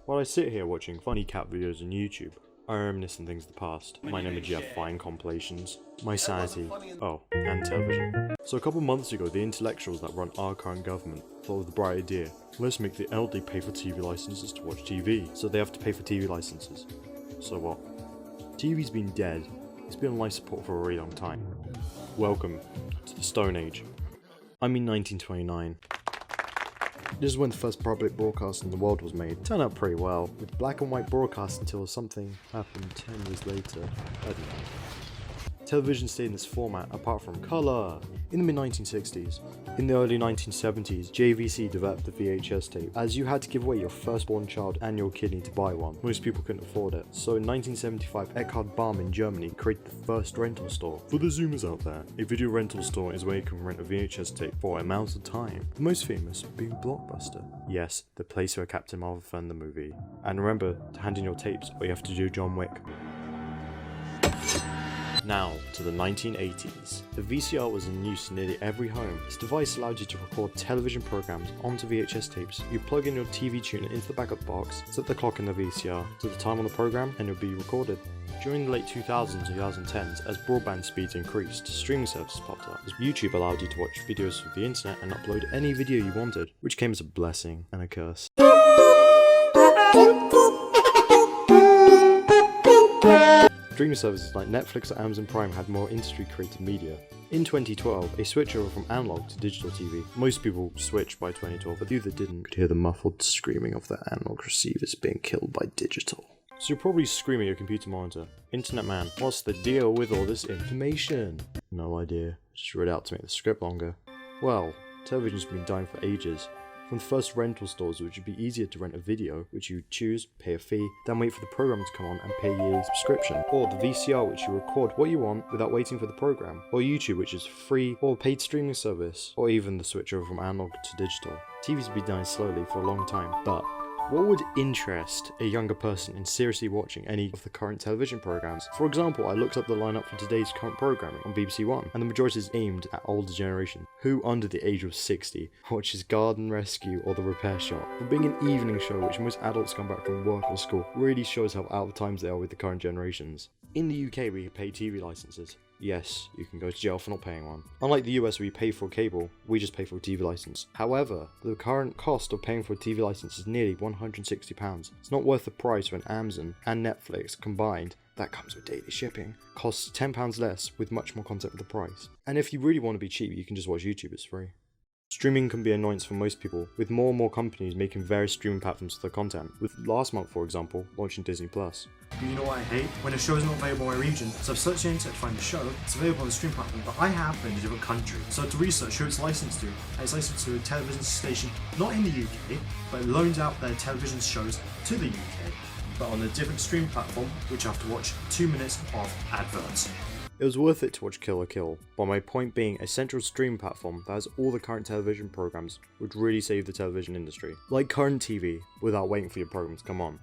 While I sit here watching funny cat videos on YouTube, I reminisce on things of the past, my energy at fine compilations, my sanity, and television. So a couple months ago, the intellectuals that run our current government thought of the bright idea, let's make the elderly pay for TV licenses to watch TV, so they have to pay for TV licenses. So what? TV's been dead, it's been on life support for a really long time. Welcome to the Stone Age. I'm in 1929. This is when the first public broadcast in the world was made. It turned out pretty well, with black and white broadcasts until something happened 10 years later. I don't know. Television stayed in this format apart from colour in the mid-1960s. In the early 1970s, JVC developed the VHS tape, as you had to give away your firstborn child and your kidney to buy one. Most people couldn't afford it. So in 1975, Eckhard Baum in Germany created the first rental store. For the Zoomers out there, a video rental store is where you can rent a VHS tape for amounts of time. The most famous being Blockbuster. Yes, the place where Captain Marvel filmed the movie. And remember to hand in your tapes or you have to do John Wick. Now, to the 1980s. The VCR was in use in nearly every home. This device allowed you to record television programs onto VHS tapes. You plug in your TV tuner into the back of the box, set the clock in the VCR to the time on the program, and it would be recorded. During the late 2000s and 2010s, as broadband speeds increased, streaming services popped up. As YouTube allowed you to watch videos through the internet and upload any video you wanted, which came as a blessing and a curse. Streaming services like Netflix or Amazon Prime had more industry-created media. In 2012, a switchover from analog to digital TV. Most people switched by 2012, but the that didn't could hear the muffled screaming of their analog receivers being killed by digital. So you're probably screaming at your computer monitor, Internet man, what's the deal with all this information? No idea, just read out to make the script longer. Well, television's been dying for ages. From the first rental stores, which would be easier to rent a video, which you choose, pay a fee, then wait for the program to come on and pay a yearly subscription. Or the VCR, which you record what you want without waiting for the program. Or YouTube, which is free, or a paid streaming service. Or even the switch over from analog to digital. TV's been dying slowly for a long time, but what would interest a younger person in seriously watching any of the current television programs? For example, I looked up the lineup for today's current programming on BBC One, and the majority is aimed at older generation. Who under the age of 60 watches Garden Rescue or The Repair Shop? For being an evening show which most adults come back from work or school, really shows how out of times they are with the current generations. In the UK, we pay TV licenses. Yes, you can go to jail for not paying one. Unlike the US where you pay for a cable, we just pay for a TV license. However, the current cost of paying for a TV license is nearly £160. It's not worth the price when Amazon and Netflix combined, that comes with daily shipping, costs £10 less with much more content for the price. And if you really want to be cheap, you can just watch YouTube, it's free. Streaming can be an annoyance for most people, with more and more companies making various streaming platforms for their content, with last month, for example, launching Disney+. You know what I hate? When a show is not available in my region, so I've searched the internet to find the show, it's available on the stream platform, but I happen in a different country. So to research who it's licensed to, and it's licensed to a television station not in the UK, but it loans out their television shows to the UK, but on a different stream platform, which I have to watch 2 minutes of adverts. It was worth it to watch Kill la Kill, but my point being a central stream platform that has all the current television programs would really save the television industry. Like current TV, without waiting for your program to come on.